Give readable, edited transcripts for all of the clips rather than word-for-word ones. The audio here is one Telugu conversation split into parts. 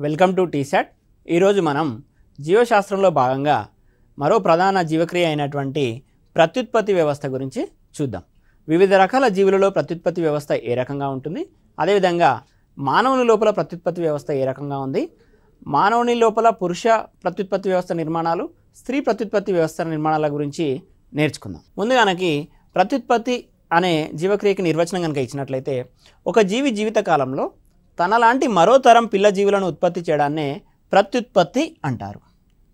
Welcome to T-SAT. ఈరోజు మనం జీవశాస్త్రంలో భాగంగా మరో ప్రధాన జీవక్రియ అయినటువంటి ప్రత్యుత్పత్తి వ్యవస్థ గురించి చూద్దాం. వివిధ రకాల జీవులలో ప్రత్యుత్పత్తి వ్యవస్థ ఏ రకంగా ఉంటుంది, అదేవిధంగా మానవుని లోపల ప్రత్యుత్పత్తి వ్యవస్థ ఏ రకంగా ఉంది, మానవుని లోపల పురుష ప్రత్యుత్పత్తి వ్యవస్థ నిర్మాణాలు, స్త్రీ ప్రత్యుత్పత్తి వ్యవస్థ నిర్మాణాల గురించి నేర్చుకుందాం. ముందుగానకి ప్రత్యుత్పత్తి అనే జీవక్రియకి నిర్వచనం కనుక ఇచ్చినట్లయితే, ఒక జీవి జీవితకాలంలో తనలాంటి మరో తరం పిల్ల జీవులను ఉత్పత్తి చేయడాన్నే ప్రత్యుత్పత్తి అంటారు.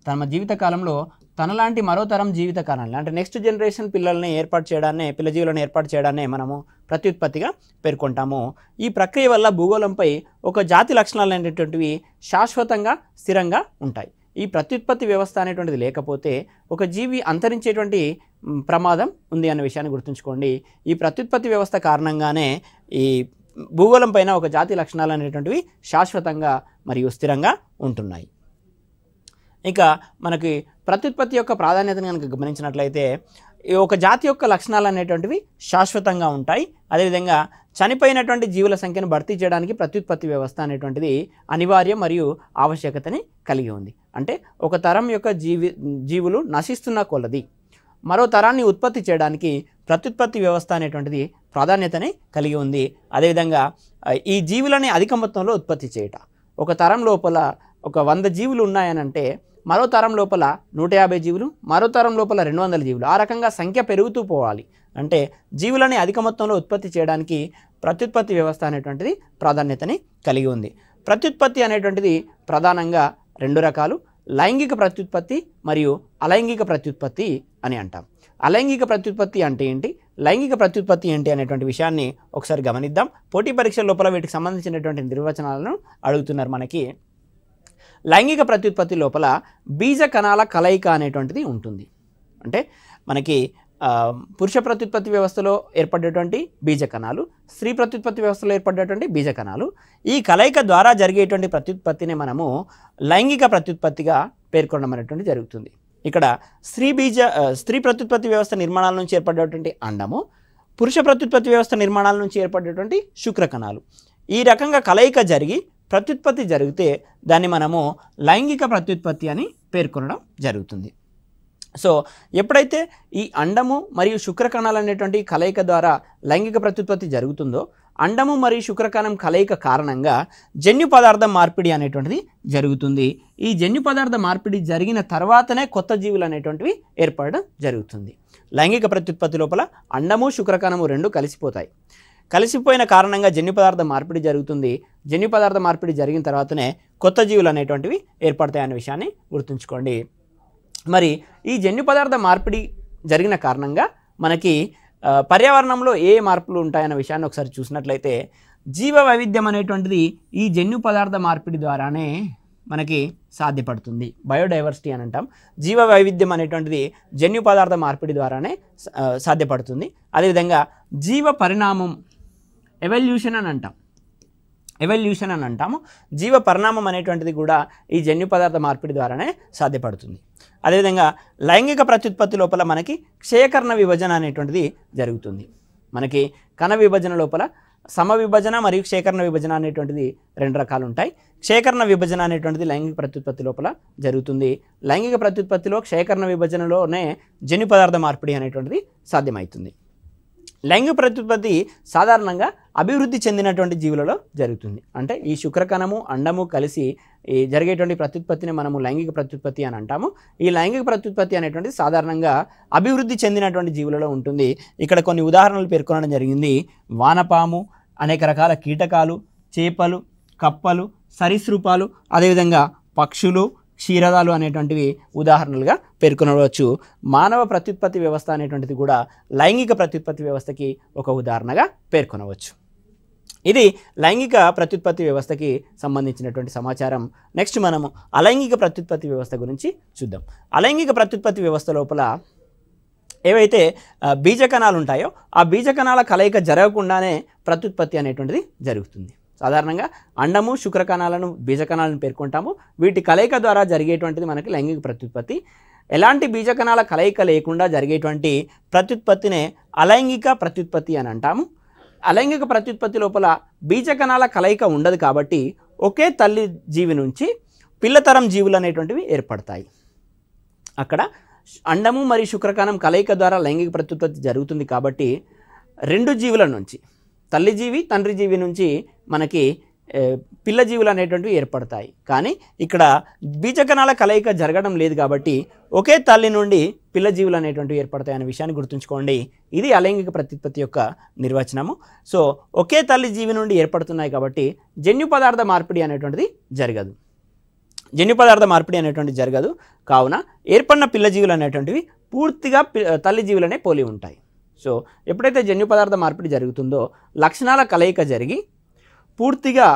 తమ జీవితకాలంలో తనలాంటి మరో తరం జీవితకాలంలో అంటే నెక్స్ట్ జనరేషన్ పిల్లల్ని ఏర్పాటు చేయడాన్నే, పిల్ల జీవులను ఏర్పాటు చేయడాన్నే మనము ప్రత్యుత్పత్తిగా పేర్కొంటాము. ఈ ప్రక్రియ వల్ల భూగోళంపై ఒక జాతి లక్షణాలు అనేటువంటివి శాశ్వతంగా స్థిరంగా ఉంటాయి. ఈ ప్రత్యుత్పత్తి వ్యవస్థ అనేటువంటిది లేకపోతే ఒక జీవి అంతరించేటువంటి ప్రమాదం ఉంది అనే విషయాన్ని గుర్తుంచుకోండి. ఈ ప్రత్యుత్పత్తి వ్యవస్థ కారణంగానే ఈ భూగోళం పైన ఒక జాతి లక్షణాలు అనేటువంటివి శాశ్వతంగా మరియు స్థిరంగా ఉంటున్నాయి. ఇక మనకి ప్రత్యుత్పత్తి యొక్క ప్రాధాన్యతను కనుక గమనించినట్లయితే, ఒక జాతి యొక్క లక్షణాలు అనేటువంటివి శాశ్వతంగా ఉంటాయి. అదేవిధంగా చనిపోయినటువంటి జీవుల సంఖ్యను భర్తీ చేయడానికి ప్రత్యుత్పత్తి వ్యవస్థ అనేటువంటిది అనివార్యం మరియు ఆవశ్యకతని కలిగి ఉంది. అంటే ఒక తరం యొక్క జీవులు నశిస్తున్న కొలది మరో తరాన్ని ఉత్పత్తి చేయడానికి ప్రత్యుత్పత్తి వ్యవస్థ అనేటువంటిది ప్రాధాన్యతని కలిగి ఉంది. అదేవిధంగా ఈ జీవులని అధిక మొత్తంలో ఉత్పత్తి చేయట, ఒక తరం లోపల ఒక 100 జీవులు ఉన్నాయనంటే మరో తరం లోపల 150 జీవులు, మరో తరం లోపల 200 జీవులు, ఆ రకంగా సంఖ్య పెరుగుతూ పోవాలి. అంటే జీవులని అధిక మొత్తంలో ఉత్పత్తి చేయడానికి ప్రత్యుత్పత్తి వ్యవస్థ అనేటువంటిది ప్రాధాన్యతని కలిగి ఉంది. ప్రత్యుత్పత్తి అనేటువంటిది ప్రధానంగా 2 రకాలు: లైంగిక ప్రత్యుత్పత్తి మరియు అలైంగిక ప్రత్యుత్పత్తి అని అంటాం. అలైంగిక ప్రత్యుత్పత్తి అంటే ఏంటి, లైంగిక ప్రత్యుత్పత్తి ఏంటి అనేటువంటి విషయాన్ని ఒకసారి గమనిద్దాం. పోటీ పరీక్షల లోపల వీటికి సంబంధించినటువంటి నిర్వచనాలను అడుగుతున్నారు మనకి. లైంగిక ప్రత్యుత్పత్తి లోపల బీజ కణాల కలయిక అనేటువంటిది ఉంటుంది. అంటే మనకి పురుష ప్రత్యుత్పత్తి వ్యవస్థలో ఏర్పడేటువంటి బీజ కణాలు, స్త్రీ ప్రత్యుత్పత్తి వ్యవస్థలో ఏర్పడేటువంటి బీజ కణాలు, ఈ కలయిక ద్వారా జరిగేటువంటి ప్రత్యుత్పత్తిని మనము లైంగిక ప్రత్యుత్పత్తిగా పేర్కొనడం అనేటువంటి జరుగుతుంది. ఇక్కడ స్త్రీ ప్రత్యుత్పత్తి వ్యవస్థ నిర్మాణాల నుంచి ఏర్పడేటువంటి అండము, పురుష ప్రత్యుత్పత్తి వ్యవస్థ నిర్మాణాల నుంచి ఏర్పడేటువంటి శుక్రకణాలు, ఈ రకంగా కలయిక జరిగి ప్రత్యుత్పత్తి జరిగితే దాన్ని మనము లైంగిక ప్రత్యుత్పత్తి అని పేర్కొనడం జరుగుతుంది. సో ఎప్పుడైతే ఈ అండము మరియు శుక్రకణాలు అనేటువంటి కలయిక ద్వారా లైంగిక ప్రత్యుత్పత్తి జరుగుతుందో, అండము మరియు శుక్రకణం కలయిక కారణంగా జన్యు పదార్థ మార్పిడి అనేటువంటిది జరుగుతుంది. ఈ జన్యు పదార్థ మార్పిడి జరిగిన తర్వాతనే కొత్త జీవులు అనేటువంటివి ఏర్పడడం జరుగుతుంది. లైంగిక ప్రత్యుత్పత్తి లోపల అండము శుక్రకణము రెండు కలిసిపోతాయి. కలిసిపోయిన కారణంగా జన్యు పదార్థ మార్పిడి జరుగుతుంది. జన్యు పదార్థ మార్పిడి జరిగిన తర్వాతనే కొత్త జీవులు అనేటువంటివి ఏర్పడతాయి అనే విషయాన్ని గుర్తుంచుకోండి. మరి ఈ జన్యు పదార్థ మార్పిడి జరిగిన కారణంగా మనకి పర్యావరణంలో ఏ మార్పులు ఉంటాయన్న విషయాన్ని ఒకసారి చూసినట్లయితే, జీవ వైవిధ్యం అనేటువంటిది ఈ జన్యు పదార్థ మార్పిడి ద్వారానే మనకి సాధ్యపడుతుంది. బయోడైవర్సిటీ అని అంటాం. జీవ వైవిధ్యం అనేటువంటిది జన్యు పదార్థ మార్పిడి ద్వారానే సాధ్యపడుతుంది. అదేవిధంగా జీవ పరిణామం, ఎవల్యూషన్ అని అంటాము. జీవ పరిణామం అనేటువంటిది కూడా ఈ జన్యు పదార్థ మార్పిడి ద్వారానే సాధ్యపడుతుంది. అదేవిధంగా లైంగిక ప్రత్యుత్పత్తి లోపల మనకి క్షయకరణ విభజన అనేటువంటిది జరుగుతుంది. మనకి కణ విభజన లోపల సమవిభజన మరియు క్షయకరణ విభజన అనేటువంటిది 2 రకాలు ఉంటాయి. క్షయకరణ విభజన అనేటువంటిది లైంగిక ప్రత్యుత్పత్తి లోపల జరుగుతుంది. లైంగిక ప్రత్యుత్పత్తిలో క్షయకరణ విభజనలోనే జన్యు పదార్థ మార్పిడి అనేటువంటిది సాధ్యమవుతుంది. లైంగిక ప్రత్యుత్పత్తి సాధారణంగా అభివృద్ధి చెందినటువంటి జీవులలో జరుగుతుంది. అంటే ఈ శుక్రకణము అండము కలిసి ఈ జరిగేటువంటి ప్రత్యుత్పత్తిని మనము లైంగిక ప్రత్యుత్పత్తి అని అంటాము. ఈ లైంగిక ప్రత్యుత్పత్తి అనేటువంటిది సాధారణంగా అభివృద్ధి చెందినటువంటి జీవులలో ఉంటుంది. ఇక్కడ కొన్ని ఉదాహరణలు పేర్కొనడం జరిగింది. వానపాము, అనేక రకాల కీటకాలు, చేపలు, కప్పలు, సరీసృపాలు, అదేవిధంగా పక్షులు, క్షీరదాలు అనేటువంటివి ఉదాహరణలుగా పేర్కొనవచ్చు. మానవ ప్రత్యుత్పత్తి వ్యవస్థ అనేటువంటిది కూడా లైంగిక ప్రత్యుత్పత్తి వ్యవస్థకి ఒక ఉదాహరణగా పేర్కొనవచ్చు. ఇది లైంగిక ప్రత్యుత్పత్తి వ్యవస్థకి సంబంధించినటువంటి సమాచారం. నెక్స్ట్ మనము అలైంగిక ప్రత్యుత్పత్తి వ్యవస్థ గురించి చూద్దాం. అలైంగిక ప్రత్యుత్పత్తి వ్యవస్థ లోపల ఏవైతే బీజకణాలు ఉంటాయో ఆ బీజకణాల కలయిక జరగకుండానే ప్రత్యుత్పత్తి అనేటువంటిది జరుగుతుంది. సాధారణంగా అండము శుక్రకణాలను బీజకణాలను పేర్కొంటాము. వీటి కలయిక ద్వారా జరిగేటువంటిది మనకి లైంగిక ప్రత్యుత్పత్తి. ఎలాంటి బీజకణాల కలయిక లేకుండా జరిగేటువంటి ప్రత్యుత్పత్తినే అలైంగిక ప్రత్యుత్పత్తి అని అంటాము. అలైంగిక ప్రత్యుత్పత్తి లోపల బీజకణాల కలయిక ఉండదు కాబట్టి ఒకే తల్లి జీవి నుంచి పిల్లతరం జీవులు అనేటువంటివి ఏర్పడతాయి. అక్కడ అండము మరియు శుక్రకణం కలయిక ద్వారా లైంగిక ప్రత్యుత్పత్తి జరుగుతుంది కాబట్టి రెండు జీవుల నుంచి, తల్లి జీవి తండ్రి జీవి నుంచి మనకి పిల్ల జీవులు అనేటువంటివి ఏర్పడతాయి. కానీ ఇక్కడ బీజకణాల కలయిక జరగడం లేదు కాబట్టి ఒకే తల్లి నుండి పిల్ల జీవులు అనేటువంటివి ఏర్పడతాయి అనే విషయాన్ని గుర్తుంచుకోండి. ఇది అలైంగిక ప్రత్యుత్పత్తి యొక్క నిర్వచనము. సో ఒకే తల్లి జీవి నుండి ఏర్పడుతున్నాయి కాబట్టి జన్యు పదార్థ మార్పిడి అనేటువంటిది జరగదు. జన్యు పదార్థ మార్పిడి అనేటువంటిది జరగదు. కావున ఏర్పడిన పిల్ల జీవులు అనేటువంటివి పూర్తిగా తల్లి జీవులనే పోలి ఉంటాయి. సో ఎప్పుడైతే జన్యు పదార్థ మార్పిడి జరుగుతుందో లక్షణాల కలయిక జరిగి పూర్తిగా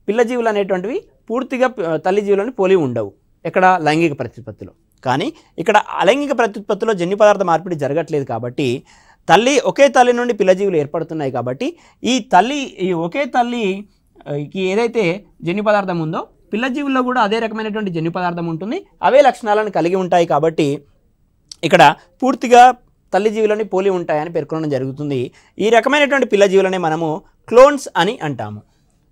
పిల్ల జీవులు అనేటువంటివి పూర్తిగా తల్లి జీవులను పోలి ఉండవు ఎక్కడ లైంగిక ప్రత్యుత్పత్తిలో. కానీ ఇక్కడ అలైంగిక ప్రత్యుత్పత్తిలో జన్యు పదార్థ మార్పిడి జరగట్లేదు కాబట్టి ఒకే తల్లి నుండి పిల్ల జీవులు ఏర్పడుతున్నాయి కాబట్టి ఈ ఒకే తల్లికి ఏదైతే జన్యు పదార్థం ఉందో పిల్ల జీవుల్లో కూడా అదే రకమైనటువంటి జన్యు పదార్థం ఉంటుంది, అవే లక్షణాలను కలిగి ఉంటాయి కాబట్టి ఇక్కడ పూర్తిగా తల్లి జీవులని పోలి ఉంటాయని పేర్కొనడం జరుగుతుంది. ఈ రకమైనటువంటి పిల్ల జీవులనే మనము క్లోన్స్ అని అంటాము.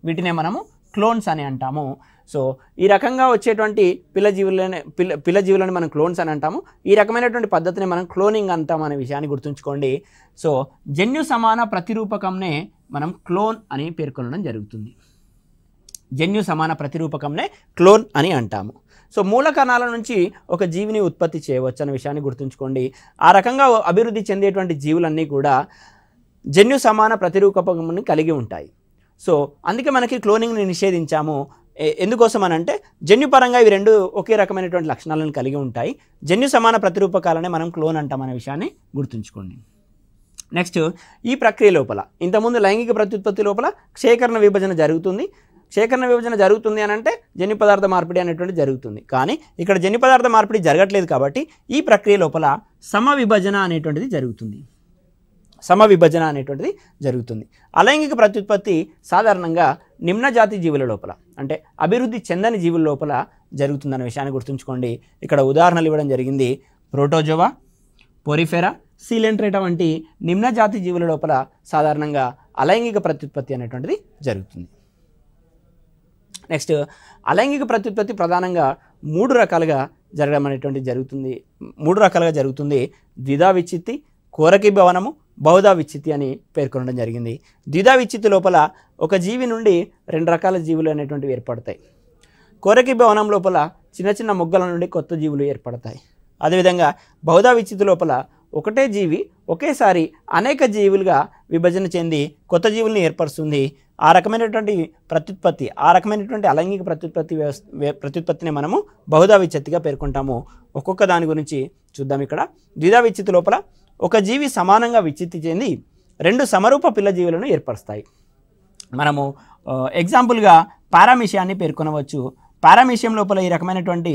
వీటినే మనము క్లోన్స్ అని అంటాము. సో ఈ రకంగా వచ్చేటువంటి పిల్ల జీవులని మనం క్లోన్స్ అని అంటాము. ఈ రకమైనటువంటి పద్ధతిని మనం క్లోనింగ్ అంటాం అనే విషయాన్ని గుర్తుంచుకోండి. సో జన్యు సమాన ప్రతిరూపకంనే మనం క్లోన్ అని పేర్కొనడం జరుగుతుంది. జన్యు సమాన ప్రతిరూపకంనే క్లోన్ అని అంటాము. సో మూల కణాల నుంచి ఒక జీవిని ఉత్పత్తి చేయవచ్చు అనే విషయాన్ని గుర్తుంచుకోండి. ఆ రకంగా అభివృద్ధి చెందేటువంటి జీవులన్నీ కూడా జన్యు సమాన ప్రతిరూపకంని కలిగి ఉంటాయి. సో అందుకే మనకి క్లోనింగ్ని నిషేధించాము. ఎందుకోసం అని అంటే జన్యుపరంగా ఇవి రెండు ఒకే రకమైనటువంటి లక్షణాలను కలిగి ఉంటాయి. జన్యు సమాన ప్రతిరూపకాలనే మనం క్లోన్ అంటాం అనే విషయాన్ని గుర్తుంచుకోండి. నెక్స్ట్, ఈ ప్రక్రియ లోపల ఇంతకుముందు లైంగిక ప్రత్యుత్పత్తి లోపల క్షేకరణ విభజన జరుగుతుంది. క్షేకరణ విభజన జరుగుతుంది అని అంటే జన్యు పదార్థ మార్పిడి అనేటువంటి జరుగుతుంది. కానీ ఇక్కడ జన్యు పదార్థ మార్పిడి జరగట్లేదు కాబట్టి ఈ ప్రక్రియ లోపల సమవిభజన అనేటువంటిది జరుగుతుంది. సమవిభజన అనేటువంటిది జరుగుతుంది. అలైంగిక ప్రత్యుత్పత్తి సాధారణంగా నిమ్న జాతి జీవుల లోపల అంటే అభివృద్ధి చెందని జీవుల లోపల జరుగుతుందనే విషయాన్ని గుర్తుంచుకోండి. ఇక్కడ ఉదాహరణలు ఇవ్వడం జరిగింది. ప్రోటోజోవా, పోరిఫెరా, సీలెంట్రేటా వంటి నిమ్న జాతి జీవుల లోపల సాధారణంగా అలైంగిక ప్రత్యుత్పత్తి అనేటువంటిది జరుగుతుంది. నెక్స్ట్, అలైంగిక ప్రత్యుత్పత్తి ప్రధానంగా మూడు రకాలుగా జరుగుతుంది. ద్విధా విచ్ఛిత్తి, కోరకి భవనము, బహుధా విచ్ఛిత్తి అని పేర్కొనడం జరిగింది. ద్విధా విచ్ఛిత్తి లోపల ఒక జీవి నుండి రెండు రకాల జీవులు అనేటువంటివి ఏర్పడతాయి. కోరకి భవనం లోపల చిన్న చిన్న మొగ్గల నుండి కొత్త జీవులు ఏర్పడతాయి. అదేవిధంగా బహుధా విచ్ఛిత్తి లోపల ఒకటే జీవి ఒకేసారి అనేక జీవులుగా విభజన చెంది కొత్త జీవుల్ని ఏర్పరుస్తుంది. ఆ రకమైనటువంటి అలైంగిక ప్రత్యుత్పత్తిని మనము బహుధా విచ్ఛిత్తిగా పేర్కొంటాము. ఒక్కొక్క దాని గురించి చూద్దాం. ఇక్కడ ద్విధా విచ్ఛిత్తి లోపల ఒక జీవి సమానంగా విచ్ఛిత్తి చెంది రెండు సమరూప పిల్ల జీవులను ఏర్పరుస్తాయి. మనము ఎగ్జాంపుల్గా పారామీషియాన్ని పేర్కొనవచ్చు. పారామీషియం లోపల ఈ రకమైనటువంటి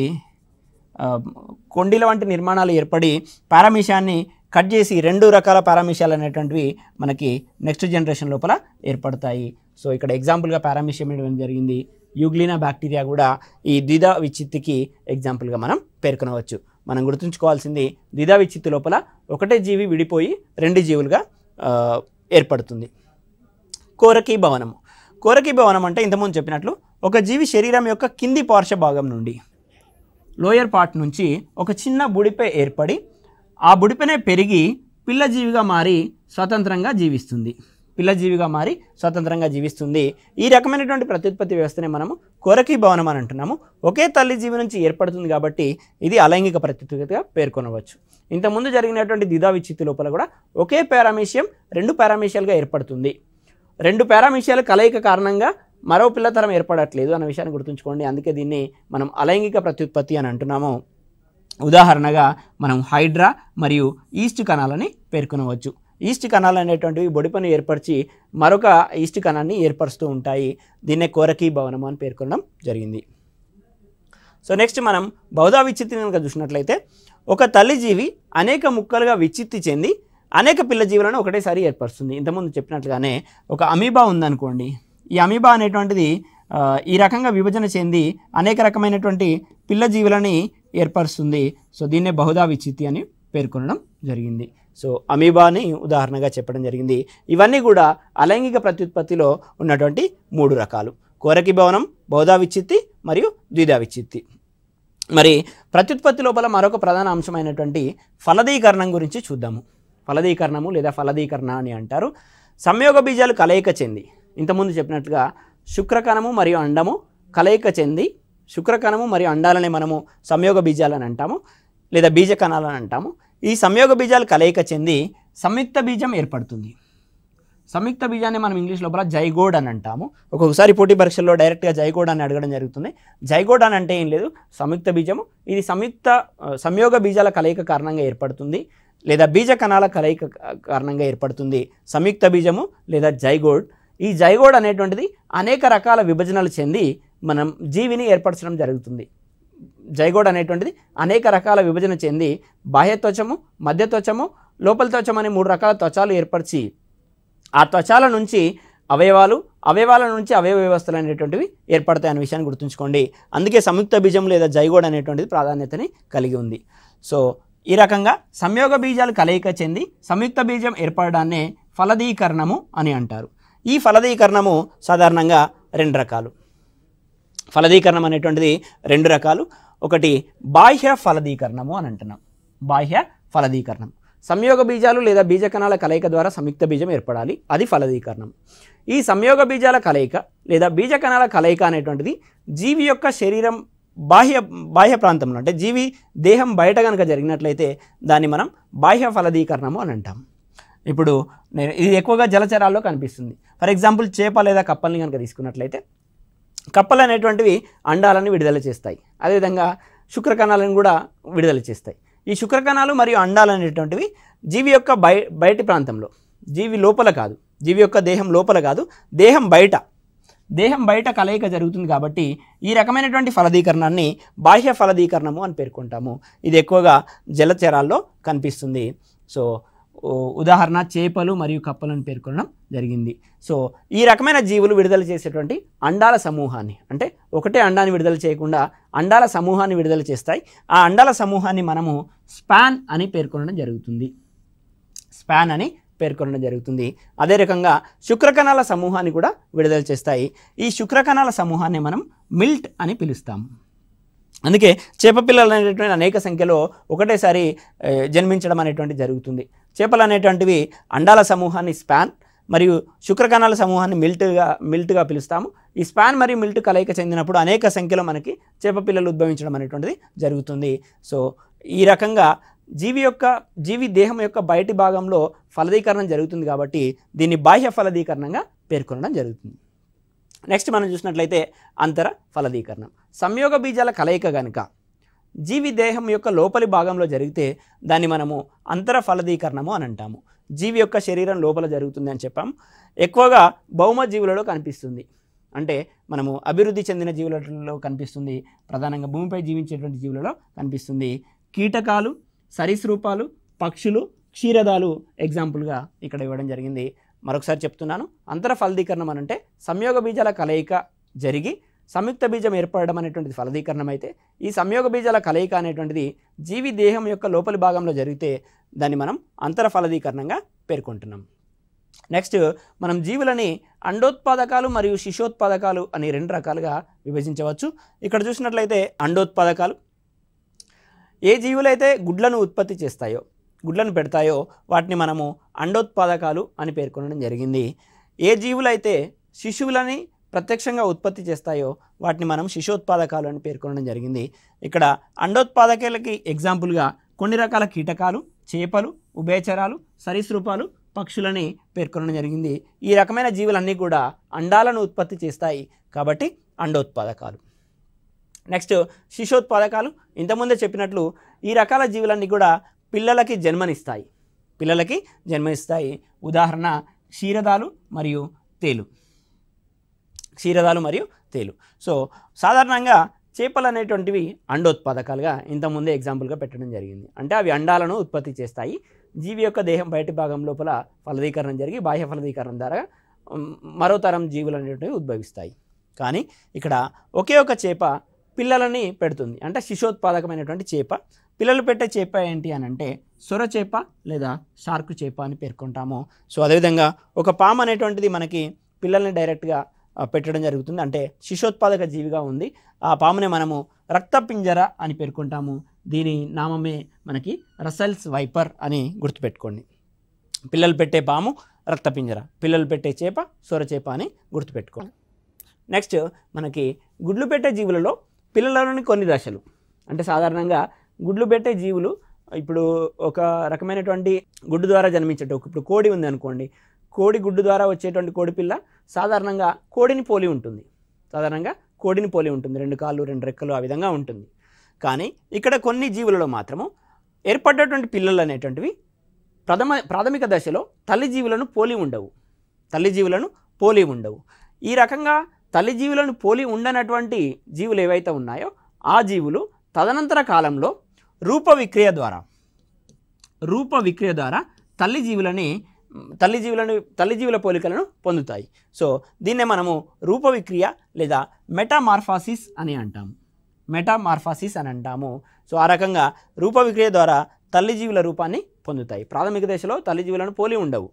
కొండీల వంటి నిర్మాణాలు ఏర్పడి పారామీషియాన్ని కట్ చేసి రెండు రకాల పారామీషియాలు అనేటువంటివి మనకి నెక్స్ట్ జనరేషన్ లోపల ఏర్పడతాయి. సో ఇక్కడ ఎగ్జాంపుల్గా పారామీషియం ఇవ్వడం జరిగింది. యూగ్లినా బ్యాక్టీరియా కూడా ఈ ద్విధా విచ్ఛిత్తికి ఎగ్జాంపుల్గా మనం పేర్కొనవచ్చు. మనం గుర్తుంచుకోవాల్సింది ద్విధా విచ్ఛిత్తి లోపల ఒకటే జీవి విడిపోయి రెండు జీవులుగా ఏర్పడుతుంది. కోరకీ భవనం అంటే ఇంతకుముందు చెప్పినట్లు ఒక జీవి శరీరం యొక్క కింది పార్శ్వ భాగం నుండి లోయర్ పార్ట్ నుంచి ఒక చిన్న బుడిపై ఏర్పడి ఆ బుడిపైనే పెరిగి పిల్ల జీవిగా మారి స్వతంత్రంగా జీవిస్తుంది. ఈ రకమైనటువంటి ప్రత్యుత్పత్తి వ్యవస్థనే మనము కోరకీ భవనం అని అంటున్నాము. ఒకే తల్లి జీవి నుంచి ఏర్పడుతుంది కాబట్టి ఇది అలైంగిక ప్రత్యుత్పత్తిగా పేర్కొనవచ్చు. ఇంతకుముందు జరిగినటువంటి ద్విధా విచ్ఛిత్తి లోపల కూడా ఒకే పారామీషియం రెండు పారామీషియాలుగా ఏర్పడుతుంది. రెండు పారామీషియాల కలయిక కారణంగా మరో పిల్లతరం ఏర్పడట్లేదు అన్న విషయాన్ని గుర్తుంచుకోండి. అందుకే దీన్ని మనం అలైంగిక ప్రత్యుత్పత్తి అని అంటున్నాము. ఉదాహరణగా మనం హైడ్రా మరియు ఈస్ట్ కణాలని పేర్కొనవచ్చు. ఈస్ట్ కణాలు అనేటువంటివి బొడిపను ఏర్పరిచి మరొక ఈస్ట్ కణాన్ని ఏర్పరుస్తూ ఉంటాయి. దీన్నే కోరకీ భవనం అని పేర్కొనడం జరిగింది. సో నెక్స్ట్ మనం బహుధా విచ్ఛిత్తిని కనుక చూసినట్లయితే ఒక తల్లి జీవి అనేక ముక్కలుగా విచ్ఛిత్తి చెంది అనేక పిల్ల జీవులను ఒకటేసారి ఏర్పరుస్తుంది. ఇంతకుముందు చెప్పినట్లుగానే ఒక అమీబా ఉందనుకోండి. ఈ అమీబా అనేటువంటిది ఈ రకంగా విభజన చెంది అనేక రకమైనటువంటి పిల్ల జీవులని ఏర్పరుస్తుంది. సో దీన్నే బహుధా విచ్ఛిత్తి అని పేర్కొనడం జరిగింది. సో అమీబాని ఉదాహరణగా చెప్పడం జరిగింది. ఇవన్నీ కూడా అలైంగిక ప్రత్యుత్పత్తిలో ఉన్నటువంటి మూడు రకాలు. కోరకి భవనం, బహుధా విచ్చిత్తి మరియు ద్విధా విచ్చిత్తి. మరి ప్రత్యుత్పత్తి లోపల మరొక ప్రధాన అంశమైనటువంటి ఫలదీకరణం గురించి చూద్దాము. ఫలదీకరణము లేదా ఫలదీకరణ అని అంటారు. సంయోగ బీజాలు కలయిక చెంది, ఇంతకుముందు చెప్పినట్లుగా శుక్రకణము మరియు అండము కలయిక చెంది, శుక్రకణము మరియు అండాలనే మనము సంయోగ బీజాలని అంటాము లేదా బీజ కణాలని అంటాము. ఈ సంయోగ బీజాలు కలయిక చెంది సంయుక్త బీజం ఏర్పడుతుంది. సంయుక్త బీజాన్ని మనం ఇంగ్లీష్ లోపల జైగోడ్ అని అంటాము. ఒక్కొక్కసారి పోటీ పరీక్షల్లో డైరెక్ట్గా జైగోడ్ అని అడగడం జరుగుతుంది. జైగోడ్ అని అంటే ఏం లేదు, సంయుక్త బీజము. ఇది సంయోగ బీజాల కలయిక కారణంగా ఏర్పడుతుంది లేదా బీజ కణాల కలయిక కారణంగా ఏర్పడుతుంది సంయుక్త బీజము లేదా జైగోడ్. ఈ జైగోడ్ అనేటువంటిది అనేక రకాల విభజనలు చెంది మనం జీవిని ఏర్పరచడం జరుగుతుంది. జైగోడ్ అనేటువంటిది అనేక రకాల విభజన చెంది బాహ్య త్వచము, మధ్య త్వచము, లోపల త్వచం అనే 3 రకాల త్వచాలు ఏర్పరిచి ఆ త్వచాల నుంచి అవయవాలు, అవయవాల నుంచి అవయవ వ్యవస్థలు అనేటువంటివి ఏర్పడతాయి అనే విషయాన్ని గుర్తుంచుకోండి. అందుకే సంయుక్త బీజం లేదా జైగోడ్ అనేటువంటిది ప్రాధాన్యతని కలిగి ఉంది. సో ఈ రకంగా సంయోగ బీజాలు కలయిక చెంది సంయుక్త బీజం ఏర్పడడాన్నే ఫలదీకరణము అని అంటారు. ఈ ఫలదీకరణము సాధారణంగా 2 రకాలు. ఫలదీకరణం అనేటువంటిది 2 రకాలు. ఒకటి బాహ్య ఫలదీకరణము అని అంటున్నాం. బాహ్య ఫలదీకరణం సంయోగ బీజాలు లేదా బీజ కణాల కలయిక ద్వారా సంయుక్త బీజం ఏర్పడాలి, అది ఫలదీకరణం. ఈ సంయోగ బీజాల కలయిక లేదా బీజ కణాల కలయిక అనేటువంటిది జీవి యొక్క శరీరం బాహ్య ప్రాంతంలో, అంటే జీవి దేహం బయట కనుక జరిగినట్లయితే దాన్ని మనం బాహ్య ఫలదీకరణము అని అంటాం. ఇప్పుడు ఇది ఎక్కువగా జలచరాల్లో కనిపిస్తుంది. ఫర్ ఎగ్జాంపుల్ చేప లేదా కప్పల్ని కనుక తీసుకున్నట్లయితే కప్పలు అనేటువంటివి అండాలను విడుదల చేస్తాయి. అదేవిధంగా శుక్రకణాలను కూడా విడుదల చేస్తాయి. ఈ శుక్రకణాలు మరియు అండాలు అనేటువంటివి జీవి యొక్క బయటి ప్రాంతంలో, జీవి లోపల కాదు, జీవి యొక్క దేహం లోపల కాదు, దేహం బయట కలయిక జరుగుతుంది. కాబట్టి ఈ రకమైనటువంటి ఫలదీకరణాన్ని బాహ్య ఫలదీకరణము అని పేర్కొంటాము. ఇది ఎక్కువగా జలచరాల్లో కనిపిస్తుంది. సో ఉదాహరణ చేపలు మరియు కప్పలను పేర్కొనడం జరిగింది. సో ఈ రకమైన జీవులు విడుదల చేసేటువంటి అండాల సమూహాన్ని, అంటే ఒకటే అండాన్ని విడుదల చేయకుండా అండాల సమూహాన్ని విడుదల చేస్తాయి. ఆ అండాల సమూహాన్ని మనము స్పాన్ అని పేర్కొనడం జరుగుతుంది. అదే రకంగా శుక్రకణాల సమూహాన్ని కూడా విడుదల చేస్తాయి. ఈ శుక్రకణాల సమూహాన్ని మనం మిల్ట్ అని పిలుస్తాము. అందుకే చేపపిల్లలు అనేటువంటి అనేక సంఖ్యలో ఒకటేసారి జన్మించడం అనేటువంటి జరుగుతుంది. చేపలు అనేటువంటివి అండాల సమూహాన్ని స్పాన్ మరియు శుక్రకణాల సమూహాన్ని మిల్ట్గా పిలుస్తాము. ఈ స్పాన్ మరియు మిల్ట్ కలయిక చెందినప్పుడు అనేక సంఖ్యలో మనకి చేపపిల్లలు ఉద్భవించడం అనేటువంటిది జరుగుతుంది. సో ఈ రకంగా జీవి దేహం యొక్క బయటి భాగంలో ఫలదీకరణం జరుగుతుంది. కాబట్టి దీన్ని బాహ్య ఫలదీకరణంగా పేర్కొనడం జరుగుతుంది. నెక్స్ట్ మనం చూసినట్లయితే అంతర ఫలదీకరణం. సంయోగ బీజాల కలయిక కనుక జీవి దేహం యొక్క లోపలి భాగంలో జరిగితే దాన్ని మనము అంతర ఫలదీకరణము అని అంటాము. జీవి యొక్క శరీరం లోపల జరుగుతుంది అని చెప్పాము. ఎక్కువగా భౌమ జీవులలో కనిపిస్తుంది, అంటే మనము అభివృద్ధి చెందిన జీవులలో కనిపిస్తుంది. ప్రధానంగా భూమిపై జీవించేటువంటి జీవులలో కనిపిస్తుంది. కీటకాలు, సరీసృపాలు, పక్షులు, క్షీరదాలు ఎగ్జాంపుల్గా ఇక్కడ ఇవ్వడం జరిగింది. మరొకసారి చెప్తున్నాను, అంతర ఫలదీకరణం అనంటే సంయోగ బీజాల కలయిక జరిగి సంయుక్త బీజం ఏర్పడడం అనేటువంటిది ఫలదీకరణం అయితే, ఈ సంయోగ బీజాల కలయిక అనేటువంటిది జీవి దేహం యొక్క లోపలి భాగంలో జరిగితే దాన్ని మనం అంతర ఫలదీకరణంగా పేర్కొంటున్నాం. నెక్స్ట్ మనం జీవులని అండోత్పాదకాలు మరియు శిశోత్పాదకాలు అని 2 రకాలుగా విభజించవచ్చు. ఇక్కడ చూసినట్లయితే అండోత్పాదకాలు ఏ జీవులైతే గుడ్లను ఉత్పత్తి చేస్తాయో, గుడ్లను పెడతాయో వాటిని మనము అండోత్పాదకాలు అని పేర్కొనడం జరిగింది. ఏ జీవులైతే శిశువులని ప్రత్యక్షంగా ఉత్పత్తి చేస్తాయో వాటిని మనం శిశోత్పాదకాలు అని పేర్కొనడం జరిగింది. ఇక్కడ అండోత్పాదకాలకి ఎగ్జాంపుల్గా కొన్ని రకాల కీటకాలు, చేపలు, ఉభయచరాలు, సరీసృపాలు, పక్షులని పేర్కొనడం జరిగింది. ఈ రకమైన జీవులన్నీ కూడా అండాలను ఉత్పత్తి చేస్తాయి కాబట్టి అండోత్పాదకాలు. నెక్స్ట్ శిశోత్పాదకాలు. ఇంతకుముందే చెప్పినట్లు ఈ రకాల జీవులన్నీ కూడా పిల్లలకి జన్మనిస్తాయి. ఉదాహరణ క్షీరదాలు మరియు తేలు. సో సాధారణంగా చేపలు అనేటువంటివి అండోత్పాదకాలుగా ఇంతకుముందే ఎగ్జాంపుల్గా పెట్టడం జరిగింది. అంటే అవి అండాలను ఉత్పత్తి చేస్తాయి. జీవి యొక్క దేహం బయటి భాగం లోపల ఫలదీకరణం జరిగి బాహ్య ఫలదీకరణం ద్వారా మరో తరం జీవులు అనేటువంటివి ఉద్భవిస్తాయి. కానీ ఇక్కడ ఒకే ఒక చేప పిల్లలని పెడుతుంది, అంటే శిశోత్పాదకమైనటువంటి చేప. పిల్లలు పెట్టే చేప ఏంటి అని అంటే సొర చేప లేదా షార్క్ చేప అని పేర్కొంటాము. సో అదేవిధంగా ఒక పాము అనేటువంటిది మనకి పిల్లల్ని డైరెక్ట్గా పెట్టడం జరుగుతుంది. అంటే శిశోత్పాదక జీవిగా ఉంది. ఆ పామునే మనము రక్తపింజర అని పేర్కొంటాము. దీని నామమే మనకి రసెల్స్ వైపర్ అని గుర్తుపెట్టుకోండి. పిల్లలు పెట్టే పాము రక్తపింజర, పిల్లలు పెట్టే చేప సొరచేప అని గుర్తుపెట్టుకోండి. నెక్స్ట్ మనకి గుడ్లు పెట్టే జీవులలో పిల్లలలోని కొన్ని దశలు. అంటే సాధారణంగా గుడ్లు పెట్టే జీవులు ఇప్పుడు ఒక రకమైనటువంటి గుడ్డు ద్వారా జన్మించేట, ఇప్పుడు కోడి ఉంది అనుకోండి, కోడి గుడ్డు ద్వారా వచ్చేటువంటి కోడి పిల్ల సాధారణంగా కోడిని పోలి ఉంటుంది. రెండు కాళ్ళు 2 రెక్కలు ఆ విధంగా ఉంటుంది. కానీ ఇక్కడ కొన్ని జీవులలో మాత్రము ఏర్పడ్డటువంటి పిల్లలు అనేటువంటివి ప్రాథమిక దశలో తల్లి జీవులను పోలి ఉండవు. ఈ రకంగా తల్లి జీవులను పోలి ఉండనటువంటి జీవులు ఏవైతే ఉన్నాయో ఆ జీవులు తదనంతర కాలంలో రూప విక్రియ ద్వారా తల్లి జీవుల పోలికలను పొందుతాయి. సో దీన్నే మనము రూప విక్రియ లేదా మెటామార్ఫాసిస్ అని అంటాము. సో ఆ రకంగా రూప విక్రియ ద్వారా తల్లి జీవుల రూపాన్ని పొందుతాయి. ప్రాథమిక దశలో తల్లి జీవులను పోలి ఉండవు.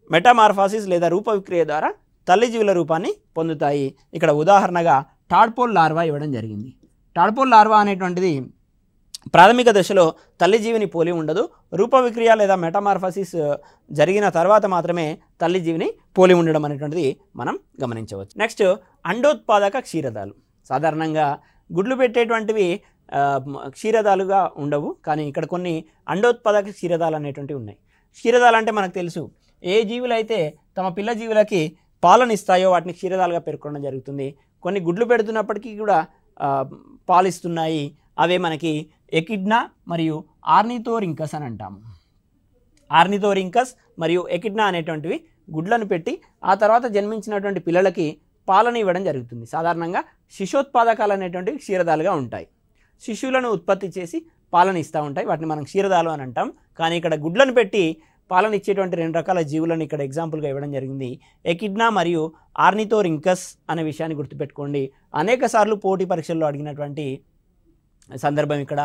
మెటామార్ఫాసిస్ లేదా రూప విక్రియ ద్వారా తల్లి జీవుల రూపాన్ని పొందుతాయి. ఇక్కడ ఉదాహరణగా టాడ్పోల్ లార్వా ఇవ్వడం జరిగింది. టాడ్పోల్ లార్వా అనేటువంటిది ప్రాథమిక దశలో తల్లి జీవిని పోలి ఉండదు. రూప విక్రియ లేదా మెటామార్ఫాసిస్ జరిగిన తర్వాత మాత్రమే తల్లి జీవిని పోలి ఉండడం అనేటువంటిది మనం గమనించవచ్చు. నెక్స్ట్ అండోత్పాదక క్షీరదాలు. సాధారణంగా గుడ్లు పెట్టేటువంటివి క్షీరదాలుగా ఉండవు, కానీ ఇక్కడ కొన్ని అండోత్పాదక క్షీరదాలు అనేటువంటివి ఉన్నాయి. క్షీరదాలు అంటే మనకు తెలుసు, ఏ జీవులైతే తమ పిల్ల జీవులకి పాలనిస్తాయో వాటిని క్షీరదాలుగా పేర్కొనడం జరుగుతుంది. కొన్ని గుడ్లు పెడుతున్నప్పటికీ కూడా పాలిస్తున్నాయి. అవే మనకి ఎకిడ్నా మరియు ఆర్నిథోరింకస్ అని అంటాము. ఆర్నిథోరింకస్ మరియు ఎకిడ్నా అనేటువంటివి గుడ్లను పెట్టి ఆ తర్వాత జన్మించినటువంటి పిల్లలకి పాలన ఇవ్వడం జరుగుతుంది. సాధారణంగా శిశోత్పాదకాలు అనేటువంటివి క్షీరదాలుగా ఉంటాయి. శిశువులను ఉత్పత్తి చేసి పాలన ఇస్తూ ఉంటాయి. వాటిని మనం క్షీరదాలు అని అంటాం. కానీ ఇక్కడ గుడ్లను పెట్టి పాలన ఇచ్చేటువంటి 2 రకాల జీవులను ఇక్కడ ఎగ్జాంపుల్గా ఇవ్వడం జరిగింది. ఎకిడ్నా మరియు ఆర్నిథోరింకస్ అనే విషయాన్ని గుర్తుపెట్టుకోండి. అనేక సార్లు పోటీ పరీక్షల్లో అడిగినటువంటి సందర్భం ఇక్కడ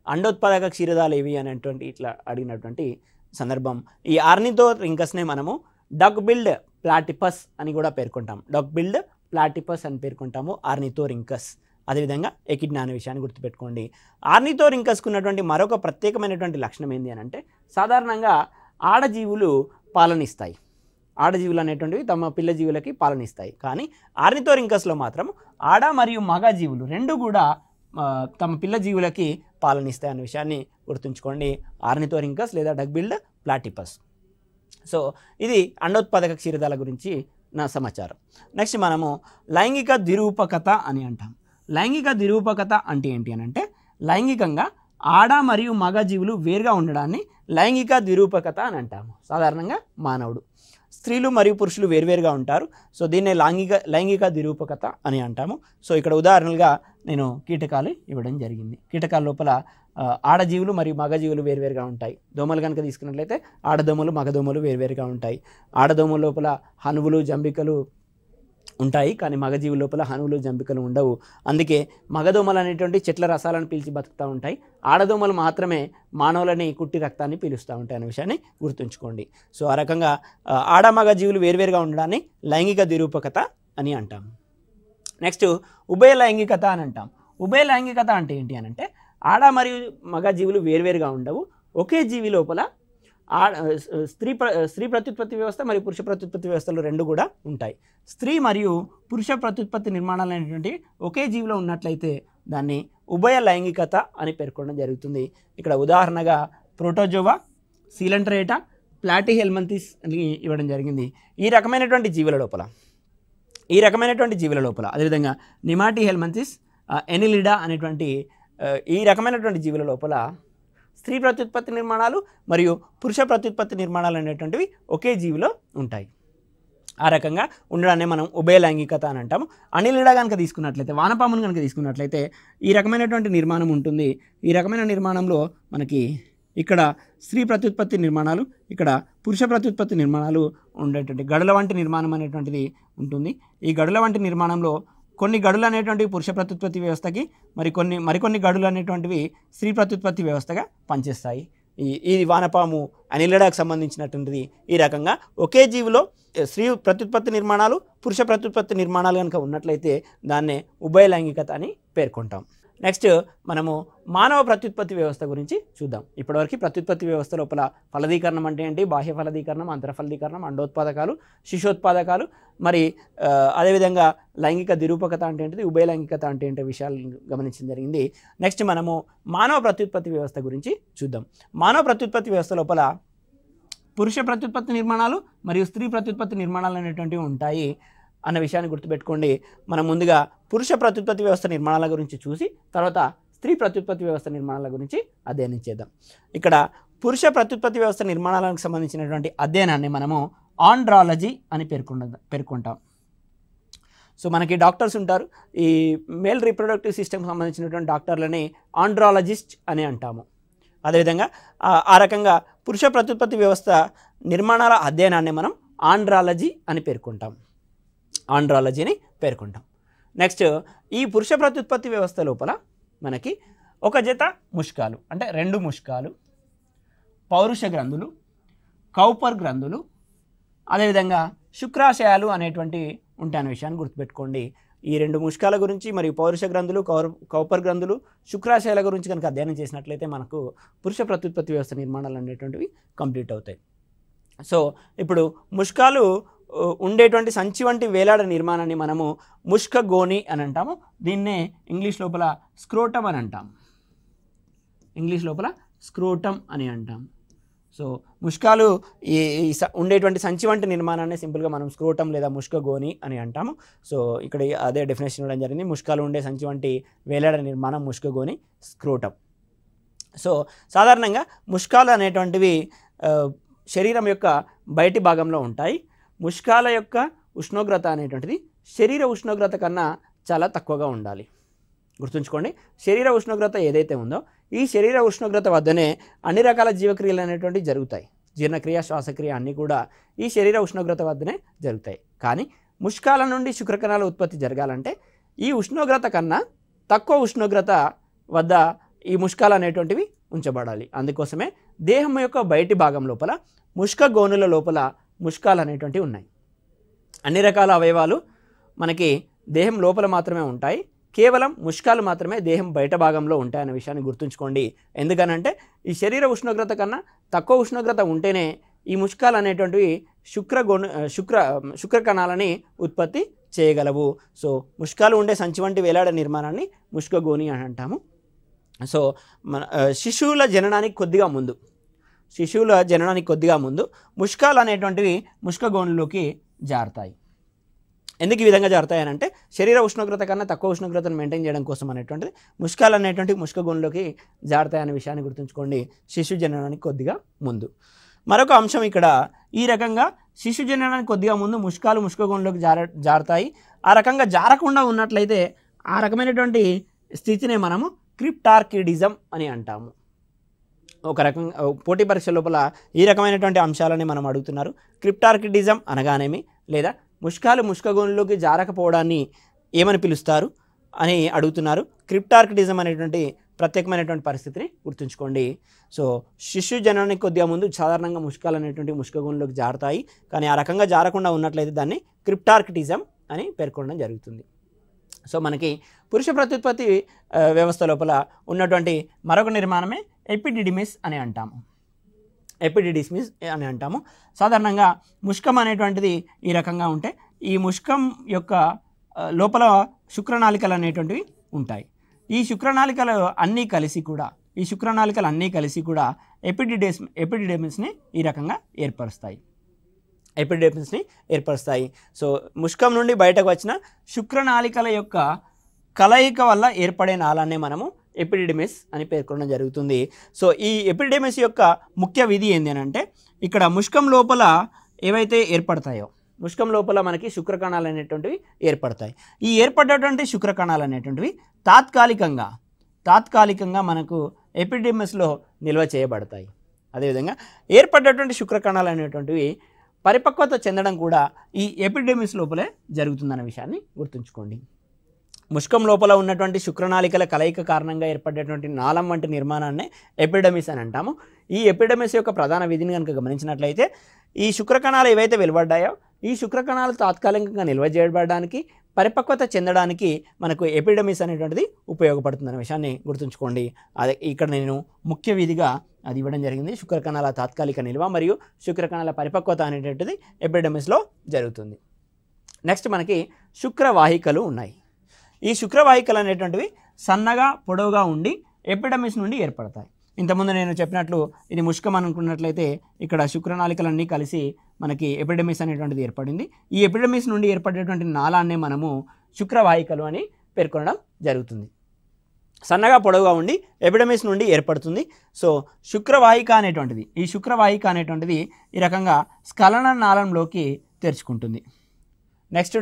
అండోత్పాదక క్షీరదాలు ఏవి అనేటువంటి ఇట్లా అడిగినటువంటి సందర్భం. ఈ ఆర్నిథోరింకస్నే మనము డక్ బిల్డ్ ప్లాటిపస్ అని కూడా పేర్కొంటాం. ఆర్నిథోరింకస్. అదేవిధంగా ఎకిడ్నా అనే విషయాన్ని గుర్తుపెట్టుకోండి. ఆర్నిథోరింకస్కు ఉన్నటువంటి మరొక ప్రత్యేకమైనటువంటి లక్షణం ఏంటి అని అంటే, సాధారణంగా ఆడజీవులు పాలనిస్తాయి. ఆడజీవులు అనేటువంటివి తమ పిల్ల జీవులకి పాలనిస్తాయి. కానీ ఆర్నిథోరింకస్లో మాత్రం ఆడ మరియు మగ జీవులు రెండు కూడా తమ పిల్ల జీవులకి పాలనిస్తాయి అనే విషయాన్ని గుర్తుంచుకోండి. ఆర్నిథోరింకస్ లేదా డక్ బిల్డ్ ప్లాటిపస్. సో ఇది అండోత్పాదక క్షీరదాల గురించి నా సమాచారం. నెక్స్ట్ మనము లైంగిక ద్విరూపకత అని అంటాం. లైంగిక ద్విరూపకత అంటే ఏంటి అని అంటే, లైంగికంగా ఆడ మరియు మగ జీవులు వేరుగా ఉండడాన్ని లైంగిక ద్విరూపకత అని అంటాము. సాధారణంగా మానవుడు, స్త్రీలు మరియు పురుషులు వేరువేరుగా ఉంటారు. సో దీన్నే లైంగిక ద్విరూపకత అని అంటాము. సో ఇక్కడ ఉదాహరణలుగా నేను కీటకాలు ఇవ్వడం జరిగింది. కీటకాల లోపల ఆడజీవులు మరియు మగజీవులు వేరువేరుగా ఉంటాయి. దోమలు కనుక తీసుకున్నట్లయితే ఆడదోమలు మగదోమలు వేరువేరుగా ఉంటాయి. ఆడదోమల లోపల హనువులు జంబికలు ఉంటాయి, కానీ మగజీవుల లోపల హనువులు జంబికలు ఉండవు. అందుకే మగదోమలు అనేటువంటి చెట్ల రసాలను పీల్చి బతుకుతూ ఉంటాయి. ఆడదోమలు మాత్రమే మానవులని కుట్టి రక్తాన్ని పీలుస్తూ ఉంటాయి అనే విషయాన్ని గుర్తుంచుకోండి. సో ఆ రకంగా ఆడ మగ జీవులు వేరువేరుగా ఉండడాన్ని లైంగిక ద్విరూపకత అని అంటాం. నెక్స్ట్ ఉభయ లైంగికత అని అంటాం. ఉభయ లైంగికత అంటే ఏంటి అని అంటే, ఆడ మరియు మగ జీవులు వేరువేరుగా ఉండవు. ఒకే జీవి లోపల స్త్రీ ప్రత్యుత్పత్తి వ్యవస్థ మరియు పురుష ప్రత్యుత్పత్తి వ్యవస్థలు రెండు కూడా ఉంటాయి. స్త్రీ మరియు పురుష ప్రత్యుత్పత్తి నిర్మాణాలు అనేటువంటి ఒకే జీవిలో ఉన్నట్లయితే దాన్ని ఉభయ లైంగికత అని పేర్కొనడం జరుగుతుంది. ఇక్కడ ఉదాహరణగా ప్రోటోజోవా, సీలంట్రేటా, ప్లాటిహెల్మంతిస్ అని ఇవ్వడం జరిగింది. ఈ రకమైనటువంటి జీవుల లోపల అదేవిధంగా నిమాటిహెల్మంతిస్, ఎనిలిడా అనేటువంటి ఈ రకమైనటువంటి జీవుల లోపల స్త్రీ ప్రత్యుత్పత్తి నిర్మాణాలు మరియు పురుష ప్రత్యుత్పత్తి నిర్మాణాలు అనేటువంటివి ఒకే జీవిలో ఉంటాయి. ఆ రకంగా ఉండడాన్ని మనం ఉభయ లైంగికత అని అంటాము. అనిలిడా కనుక తీసుకున్నట్లయితే, వానపామును కనుక తీసుకున్నట్లయితే ఈ రకమైనటువంటి నిర్మాణం ఉంటుంది. ఈ రకమైన నిర్మాణంలో మనకి ఇక్కడ స్త్రీ ప్రత్యుత్పత్తి నిర్మాణాలు, ఇక్కడ పురుష ప్రత్యుత్పత్తి నిర్మాణాలు ఉండేటువంటి గడుల వంటి నిర్మాణం అనేటువంటిది ఉంటుంది. ఈ గడుల వంటి నిర్మాణంలో కొన్ని గడులు అనేటువంటివి పురుష ప్రత్యుత్పత్తి వ్యవస్థకి, మరికొన్ని గడులు అనేటువంటివి స్త్రీ ప్రత్యుత్పత్తి వ్యవస్థగా పనిచేస్తాయి. ఈ వానపాము అనిలిడాకు సంబంధించినటువంటిది. ఈ రకంగా ఒకే జీవిలో స్త్రీ ప్రత్యుత్పత్తి నిర్మాణాలు, పురుష ప్రత్యుత్పత్తి నిర్మాణాలు కనుక ఉన్నట్లయితే దాన్నే ఉభయలైంగికత అని పేర్కొంటాం. నెక్స్ట్ మనము మానవ ప్రత్యుత్పత్తి వ్యవస్థ గురించి చూద్దాం. ఇప్పటివరకు ప్రత్యుత్పత్తి వ్యవస్థ లోపల ఫలదీకరణం అంటే ఏంటి, బాహ్య ఫలదీకరణం, అంతరఫలదీకరణం, అండోత్పాదకాలు, శిశోత్పాదకాలు, మరి అదేవిధంగా లైంగిక దిరూపకత అంటే ఏంటిది, ఉభయలైంగికత అంటే ఏంటో విషయాలు గమనించడం జరిగింది. నెక్స్ట్ మనము మానవ ప్రత్యుత్పత్తి వ్యవస్థ గురించి చూద్దాం. మానవ ప్రత్యుత్పత్తి వ్యవస్థ లోపల పురుష ప్రత్యుత్పత్తి నిర్మాణాలు మరియు స్త్రీ ప్రత్యుత్పత్తి నిర్మాణాలు అనేటువంటివి ఉంటాయి అన్న విషయాన్ని గుర్తుపెట్టుకోండి. మనం ముందుగా పురుష ప్రత్యుత్పత్తి వ్యవస్థ నిర్మాణాల గురించి చూసి తర్వాత స్త్రీ ప్రత్యుత్పత్తి వ్యవస్థ నిర్మాణాల గురించి అధ్యయనం చేద్దాం. ఇక్కడ పురుష ప్రత్యుత్పత్తి వ్యవస్థ నిర్మాణాలకు సంబంధించినటువంటి అధ్యయనాన్ని మనము ఆండ్రాలజీ అని పేర్కొంటాం. సో మనకి డాక్టర్స్ ఉంటారు, ఈ మేల్ రీప్రొడక్టివ్ సిస్టమ్కి సంబంధించినటువంటి డాక్టర్లని ఆండ్రాలజిస్ట్ అని అంటాము. అదేవిధంగా ఆ రకంగా పురుష ప్రత్యుత్పత్తి వ్యవస్థ నిర్మాణాల అధ్యయనాన్ని మనం ఆండ్రాలజీ అని పేర్కొంటాం. నెక్స్ట్ ఈ పురుష ప్రత్యుత్పత్తి వ్యవస్థ లోపల మనకి ఒక జత ముష్కాలు అంటే 2 ముష్కాలు, పౌరుష గ్రంథులు, కౌపర్ గ్రంథులు, అదేవిధంగా శుక్రాశయాలు అనేటువంటివి ఉంటాయనే విషయాన్ని గుర్తుపెట్టుకోండి. ఈ 2 ముష్కాల గురించి మరియు పౌరుష గ్రంథులు, కౌపర్ గ్రంథులు, శుక్రాశయాల గురించి కనుక అధ్యయనం చేసినట్లయితే మనకు పురుష ప్రత్యుత్పత్తి వ్యవస్థ నిర్మాణాలు అనేటువంటివి కంప్లీట్ అవుతాయి. సో ఇప్పుడు ముష్కాలు ఉండేటువంటి సంచి వంటి వేలాడ నిర్మాణాన్ని మనము ముష్క గోని అని అంటాము. దీన్నే ఇంగ్లీష్ లోపల స్క్రోటమ్ అని అంటాం. సో ముష్కాలు ఈ ఉండేటువంటి సంచి వంటి నిర్మాణాన్ని సింపుల్గా మనం స్క్రోటం లేదా ముష్క గోని అని అంటాము. సో ఇక్కడ అదే డెఫినేషన్ ఇవ్వడం జరిగింది. ముష్కాలు ఉండే సంచి వంటి వేలాడ నిర్మాణం ముష్క గోని, స్క్రోటం. సో సాధారణంగా ముష్కాలు అనేటువంటివి శరీరం యొక్క బయటి భాగంలో ఉంటాయి. ముష్కాల యొక్క ఉష్ణోగ్రత అనేటువంటిది శరీర ఉష్ణోగ్రత కన్నా చాలా తక్కువగా ఉండాలి. గుర్తుంచుకోండి, శరీర ఉష్ణోగ్రత ఏదైతే ఉందో ఈ శరీర ఉష్ణోగ్రత వద్దనే అన్ని రకాల జీవక్రియలు అనేటువంటివి జరుగుతాయి. జీర్ణక్రియ, శ్వాసక్రియ అన్నీ కూడా ఈ శరీర ఉష్ణోగ్రత వద్దనే జరుగుతాయి. కానీ ముష్కాల నుండి శుక్రకణాల ఉత్పత్తి జరగాలంటే ఈ ఉష్ణోగ్రత కన్నా తక్కువ ఉష్ణోగ్రత వద్ద ఈ ముష్కాలు అనేటువంటివి ఉంచబడాలి. అందుకోసమే దేహం యొక్క బయటి భాగం లోపల ముష్క గోనుల లోపల ముష్కాలు అనేటువంటివి ఉన్నాయి. అన్ని రకాల అవయవాలు మనకి దేహం లోపల మాత్రమే ఉంటాయి, కేవలం ముష్కాలు మాత్రమే దేహం బయట భాగంలో ఉంటాయనే విషయాన్ని గుర్తుంచుకోండి. ఎందుకనంటే ఈ శరీర ఉష్ణోగ్రత కన్నా తక్కువ ఉష్ణోగ్రత ఉంటేనే ఈ ముష్కాలు అనేటువంటివి శుక్ర కణాలని ఉత్పత్తి చేయగలవు. సో ముష్కాలు ఉండే సంచి వంటి వేలాడ నిర్మాణాన్ని ముష్క గోని అని అంటాము. సో మన శిశువుల జననానికి కొద్దిగా ముందు ముష్కాలు అనేటువంటివి ముష్క గోనులోకి జారుతాయి. ఎందుకు ఈ విధంగా జారుతాయి అని అంటే శరీర ఉష్ణోగ్రత కన్నా తక్కువ ఉష్ణోగ్రతను మెయింటైన్ చేయడం కోసం అనేటువంటిది ముష్కాలు అనేటువంటివి ముష్క గోనులోకి జారుతాయి అనే విషయాన్ని గుర్తుంచుకోండి శిశు జననానికి కొద్దిగా ముందు. మరొక అంశం ఇక్కడ, ఈ రకంగా శిశు జననానికి కొద్దిగా ముందు ముష్కాలు ముష్క గోనులోకి జారుతాయి. ఆ రకంగా జారకుండా ఉన్నట్లయితే ఆ రకమైనటువంటి స్థితినే మనము క్రిప్టార్కిడిజం అని అంటాము. ఒక రకంగా పోటీ పరీక్ష లోపల ఈ రకమైనటువంటి అంశాలని మనం అడుగుతున్నారు. క్రిప్టార్కిడిజం అనగానేమి, లేదా ముష్కాలు ముష్క గోనులోకి జారకపోవడాన్ని ఏమని పిలుస్తారు అని అడుగుతున్నారు. క్రిప్టార్కిడిజం అనేటువంటి ప్రత్యేకమైనటువంటి పరిస్థితిని గుర్తుంచుకోండి. సో శిశు జననానికి కొద్దిగా ముందు సాధారణంగా ముష్కాలు అనేటువంటి ముష్క గోనులోకి జారుతాయి. కానీ ఆ రకంగా జారకుండా ఉన్నట్లయితే దాన్ని క్రిప్టార్కిడిజం అని పేర్కొనడం జరుగుతుంది. సో మనకి పురుష ప్రత్యుత్పత్తి వ్యవస్థ లోపల ఉన్నటువంటి మరొక నిర్మాణమే ఎపిడిడిమిస్ అని అంటాము. సాధారణంగా ముష్కం అనేటువంటిది ఈ రకంగా ఉంటే ఈ ముష్కం యొక్క లోపల శుక్రనాళికలు అనేటువంటివి ఉంటాయి. ఈ శుక్రనాళికలు అన్నీ కలిసి కూడా ఎపిడిడిమిస్ని ఈ రకంగా ఏర్పరుస్తాయి. సో ముష్కం నుండి బయటకు వచ్చిన శుక్రనాళికల యొక్క కలయిక వల్ల ఏర్పడే నాళాన్ని మనము ఎపిడిడిమిస్ అని పేర్కొనడం జరుగుతుంది. సో ఈ ఎపిడిడిమిస్ యొక్క ముఖ్య విధి ఏంటి అని అంటే ఇక్కడ ముష్కం లోపల ఏవైతే ఏర్పడతాయో, ముష్కం లోపల మనకి శుక్రకణాలు అనేటువంటివి ఏర్పడతాయి. ఈ ఏర్పడేటువంటి శుక్రకణాలు అనేటువంటివి తాత్కాలికంగా మనకు ఎపిడిడిమిస్లో నిల్వ చేయబడతాయి. అదేవిధంగా ఏర్పడేటువంటి శుక్రకణాలు అనేటువంటివి పరిపక్వత చెందడం కూడా ఈ ఎపిడిడిమిస్ లోపలే జరుగుతుందన్న విషయాన్ని గుర్తుంచుకోండి. ముష్కం లోపల ఉన్నటువంటి శుక్రనాళికల కలయిక కారణంగా ఏర్పడేటువంటి నాళం వంటి నిర్మాణాన్ని ఎపిడెమిస్ అని అంటాము. ఈ ఎపిడెమిస్ యొక్క ప్రధాన విధిని కనుక గమనించినట్లయితే ఈ శుక్రకణాలు ఏవైతే వెలువడ్డాయో ఈ శుక్రకణాలు తాత్కాలికంగా నిల్వ చేయబడడానికి పరిపక్వత చెందడానికి మనకు ఎపిడెమిస్ అనేటువంటిది ఉపయోగపడుతుందనే విషయాన్ని గుర్తుంచుకోండి. అదే ఇక్కడ నేను ముఖ్య విధిగా అది ఇవ్వడం జరిగింది. శుక్రకణాల తాత్కాలిక నిల్వ మరియు శుక్రకణాల పరిపక్వత అనేటువంటిది ఎపిడెమిస్లో జరుగుతుంది. నెక్స్ట్ మనకి శుక్రవాహికలు ఉన్నాయి. ఈ శుక్రవాహికలు అనేటువంటివి సన్నగా పొడవుగా ఉండి ఎపిడెమిస్ నుండి ఏర్పడతాయి. ఇంతకుముందు నేను చెప్పినట్లు ఇది ముష్కం అనుకున్నట్లయితే ఇక్కడ శుక్రనాళికలన్నీ కలిసి మనకి ఎపిడెమిస్ అనేటువంటిది ఏర్పడింది. ఈ ఎపిడెమిస్ నుండి ఏర్పడేటువంటి నాళాన్నే మనము శుక్రవాహికలు అని పేర్కొనడం జరుగుతుంది. సన్నగా పొడవుగా ఉండి ఎపిడెమిస్ నుండి ఏర్పడుతుంది. సో శుక్రవాహిక అనేటువంటిది ఈ రకంగా స్ఖలన నాళంలోకి తెరుచుకుంటుంది. నెక్స్ట్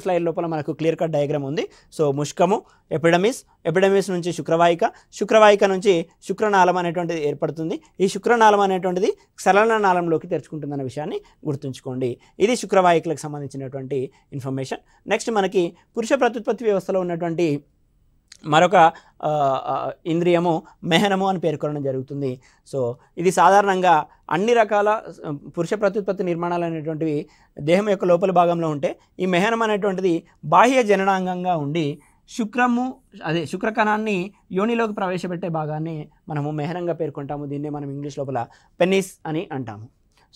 స్లైడ్ లోపల మనకు క్లియర్ కట్ డయాగ్రామ్ ఉంది. సో ముష్కము, ఎపిడెమిస్ నుంచి శుక్రవాహిక నుంచి శుక్రనాళం అనేటువంటిది ఏర్పడుతుంది. ఈ శుక్రనాళం అనేటువంటిది స్ఖలన నాళంలోకి తెరుచుకుంటుందన్న విషయాన్ని గుర్తుంచుకోండి. ఇది శుక్రవాహికలకు సంబంధించినటువంటి ఇన్ఫర్మేషన్. నెక్స్ట్ మనకి పురుష ప్రత్యుత్పత్తి వ్యవస్థలో ఉన్నటువంటి మరొక ఇంద్రియము మెహనము అని పేర్కొనడం జరుగుతుంది. సో ఇది సాధారణంగా అన్ని రకాల పురుష ప్రత్యుత్పత్తి నిర్మాణాలు అనేటువంటివి దేహం యొక్క లోపల భాగంలో ఉంటే ఈ మెహనం అనేటువంటిది బాహ్య జననాంగంగా ఉండి శుక్రకణాన్ని యోనిలోకి ప్రవేశపెట్టే భాగాన్ని మనము మెహనంగా పేర్కొంటాము. దీన్నే మనం ఇంగ్లీష్ లోపల పెన్నిస్ అని అంటాము.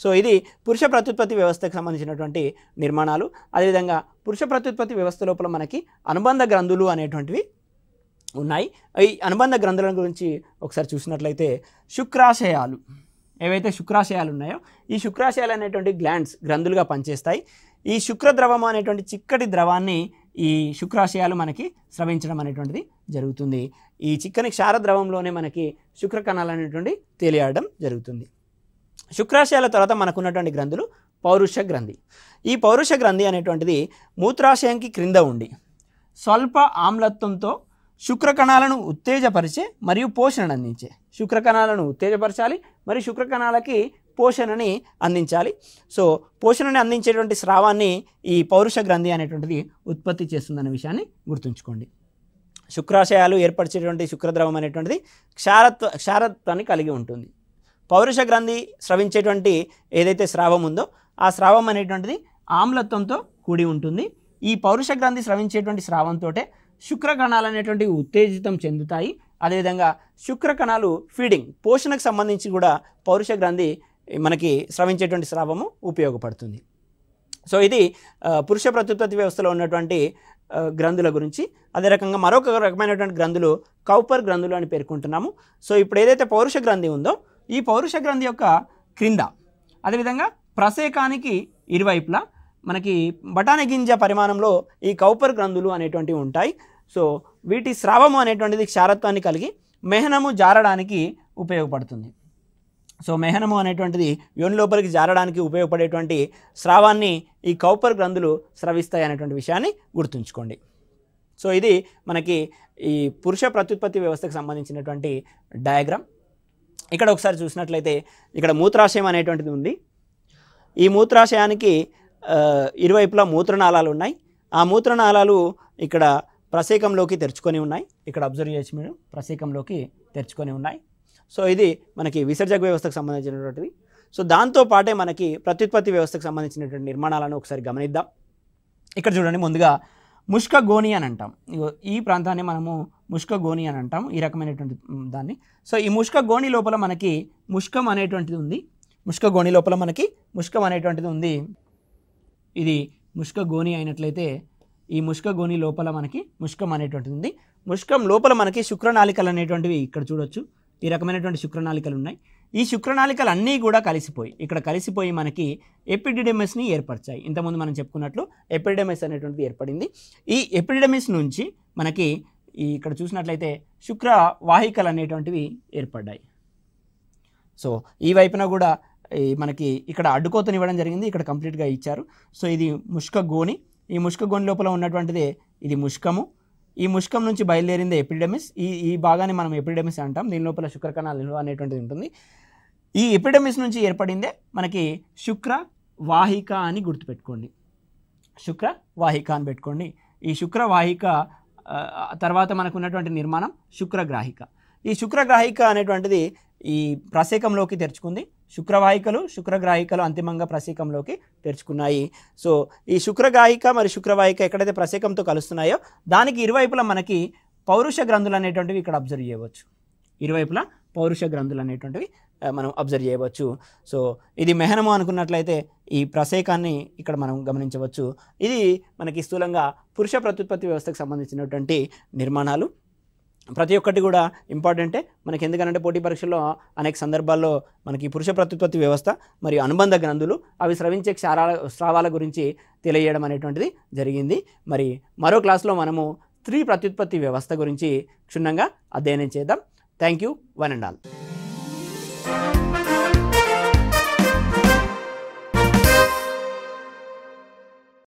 సో ఇది పురుష ప్రత్యుత్పత్తి వ్యవస్థకు సంబంధించినటువంటి నిర్మాణాలు. అదేవిధంగా పురుష ప్రత్యుత్పత్తి వ్యవస్థ లోపల మనకి అనుబంధ గ్రంథులు అనేటువంటివి ఉన్నాయి. ఈ అనుబంధ గ్రంథుల గురించి ఒకసారి చూసినట్లయితే ఏవైతే శుక్రాశయాలు ఉన్నాయో ఈ శుక్రాశయాలు అనేటువంటి గ్రంథులుగా పనిచేస్తాయి. ఈ శుక్రద్రవం అనేటువంటి చిక్కటి ద్రవాన్ని ఈ శుక్రాశయాలు మనకి స్రవించడం అనేటువంటిది జరుగుతుంది. ఈ చిక్కని క్షారద్రవంలోనే మనకి శుక్రకణాలు అనేటువంటి తేలియాడడం జరుగుతుంది. శుక్రాశయాల తర్వాత మనకున్నటువంటి గ్రంథులు పౌరుష గ్రంథి. ఈ పౌరుష గ్రంథి అనేటువంటిది మూత్రాశయంకి క్రింద ఉండి స్వల్ప ఆమ్లత్వంతో శుక్రకణాలను ఉత్తేజపరిచే మరియు పోషణను అందించే. శుక్రకణాలను ఉత్తేజపరచాలి మరియు శుక్రకణాలకి పోషణని అందించాలి. సో పోషణని అందించేటువంటి స్రావాన్ని ఈ పౌరుష గ్రంథి అనేటువంటిది ఉత్పత్తి చేస్తుందనే విషయాన్ని గుర్తుంచుకోండి. శుక్రాశయాలు ఏర్పరిచేటువంటి శుక్రద్రవం అనేటువంటిది క్షారత్వాన్ని కలిగి ఉంటుంది. పౌరుష గ్రంథి స్రవించేటువంటి ఏదైతే స్రావం ఉందో ఆ స్రావం అనేటువంటిది ఆమ్లత్వంతో కూడి ఉంటుంది. ఈ పౌరుష గ్రంథి స్రవించేటువంటి స్రావంతో శుక్రకణాలు అనేటువంటివి ఉత్తేజితం చెందుతాయి. అదేవిధంగా శుక్రకణాలు పోషణకు సంబంధించి కూడా పౌరుష గ్రంథి మనకి స్రవించేటువంటి స్రావము ఉపయోగపడుతుంది. సో ఇది పురుష ప్రత్యుత్పత్తి వ్యవస్థలో ఉన్నటువంటి గ్రంథుల గురించి. అదే రకంగా మరొక రకమైనటువంటి గ్రంథులు కౌపర్ గ్రంథులు అని పేర్కొంటున్నాము. సో ఇప్పుడు ఏదైతే పౌరుష గ్రంథి ఉందో ఈ పౌరుష గ్రంథి యొక్క క్రింద అదేవిధంగా ప్రసేకానికి ఇరువైపులా మనకి బఠానీ గింజ పరిమాణంలో ఈ కౌపర్ గ్రంథులు అనేటువంటివి ఉంటాయి. సో వీటి స్రావము అనేటువంటిది క్షారత్వాన్ని కలిగి మెహనము జారడానికి ఉపయోగపడుతుంది. సో మెహనము అనేటువంటిది యోని లోపలికి జారడానికి ఉపయోగపడేటువంటి స్రావాన్ని ఈ కౌపర్ గ్రంథులు స్రవిస్తాయి అనేటువంటి విషయాన్ని గుర్తుంచుకోండి. సో ఇది మనకి ఈ పురుష ప్రత్యుత్పత్తి వ్యవస్థకు సంబంధించినటువంటి డయాగ్రామ్. ఇక్కడ ఒకసారి చూసినట్లయితే ఇక్కడ మూత్రాశయం అనేటువంటిది ఉంది. ఈ మూత్రాశయానికి ఇరువైపులా మూత్రనాళాలు ఉన్నాయి. ఆ మూత్రనాళాలు ఇక్కడ ప్రసేకంలోకి తెరుచుకొని ఉన్నాయి. ఇక్కడ అబ్జర్వ్ చేయొచ్చు మీరు, ప్రసేకంలోకి తెరుచుకొని ఉన్నాయి. సో ఇది మనకి విసర్జక వ్యవస్థకు సంబంధించినటువంటిది. సో దాంతో పాటే మనకి ప్రత్యుత్పత్తి వ్యవస్థకు సంబంధించినటువంటి నిర్మాణాలను ఒకసారి గమనిద్దాం. ఇక్కడ చూడండి, ముందుగా ముష్క గోని అని అంటాం. ఈ ప్రాంతాన్ని మనము ముష్క గోని అని అంటాం, ఈ రకమైనటువంటి దాన్ని. సో ఈ ముష్క గోని లోపల మనకి ముష్కం అనేటువంటిది ఉంది. ముష్క గోని లోపల మనకి ముష్కం అనేటువంటిది ఉంది. ఇది ముష్క గోని అయినట్లయితే ఈ ముష్క గోని లోపల మనకి ముష్కం అనేటువంటిది ఉంది. ముష్కం లోపల మనకి శుక్రనాళికలు అనేటువంటివి ఇక్కడ చూడొచ్చు. ఈ రకమైనటువంటి శుక్రనాళికలు ఉన్నాయి. ఈ శుక్రనాళికలు అన్నీ కూడా కలిసిపోయి మనకి ఎపిడిడెమిస్ని ఏర్పరిచాయి. ఇంతకుముందు మనం చెప్పుకున్నట్లు ఎపిడిడెమిస్ అనేటువంటిది ఏర్పడింది. ఈ ఎపిడిడెమిస్ నుంచి మనకి ఇక్కడ చూసినట్లయితే శుక్రవాహికలు అనేటువంటివి ఏర్పడ్డాయి. సో ఈ వైపున కూడా మనకి ఇక్కడ అడ్డుకోతనివ్వడం జరిగింది, ఇక్కడ కంప్లీట్గా ఇచ్చారు. సో ఇది ముష్క గోని. ఈ ముష్క గోని లోపల ఉన్నటువంటిదే ఇది ముష్కము. ఈ ముష్కం నుంచి బయలుదేరింది ఎపిడెమిస్. ఈ భాగాన్ని మనం ఎపిడెమిస్ అంటాం. దీని లోపల శుక్రకణాలు నిల్వ అనేటువంటిది ఉంటుంది. ఈ ఎపిడెమిస్ నుంచి ఏర్పడిందే మనకి శుక్రవాహిక అని గుర్తుపెట్టుకోండి. శుక్రవాహిక అని పెట్టుకోండి. ఈ శుక్రవాహిక తర్వాత మనకు ఉన్నటువంటి నిర్మాణం శుక్రగ్రాహిక. ఈ శుక్రగ్రాహిక అనేటువంటిది ఈ ప్రసేకంలోకి తెరుచుకుంది. శుక్రవాహికలు శుక్రగ్రాహికలు అంతిమంగా ప్రసేకంలోకి తెరుచుకున్నాయి. సో ఈ శుక్రగ్రాహిక మరియు శుక్రవాహిక ఎక్కడైతే ప్రసేకంతో కలుస్తున్నాయో దానికి ఇరువైపులా మనకి పౌరుష గ్రంథులు అనేటువంటివి ఇక్కడ అబ్జర్వ్ చేయవచ్చు. ఇరువైపులా పౌరుష గ్రంథులు అనేటువంటివి మనం అబ్జర్వ్ చేయవచ్చు. సో ఇది మెహనము అనుకున్నట్లయితే ఈ ప్రసేకాన్ని ఇక్కడ మనం గమనించవచ్చు. ఇది మనకి స్థూలంగా పురుష ప్రత్యుత్పత్తి వ్యవస్థకు సంబంధించినటువంటి నిర్మాణాలు. ప్రతి ఒక్కటి కూడా ఇంపార్టెంటే మనకి, ఎందుకంటే పోటీ పరీక్షల్లో అనేక సందర్భాల్లో మనకి పురుష ప్రత్యుత్పత్తి వ్యవస్థ మరియు అనుబంధ గ్రంథులు అవి స్రవించే స్రావాల గురించి తెలియజేయడం అనేటువంటిది జరిగింది. మరి మరో క్లాస్లో మనము స్త్రీ ప్రత్యుత్పత్తి వ్యవస్థ గురించి క్షుణ్ణంగా అధ్యయనం చేద్దాం. Thank you, one and all.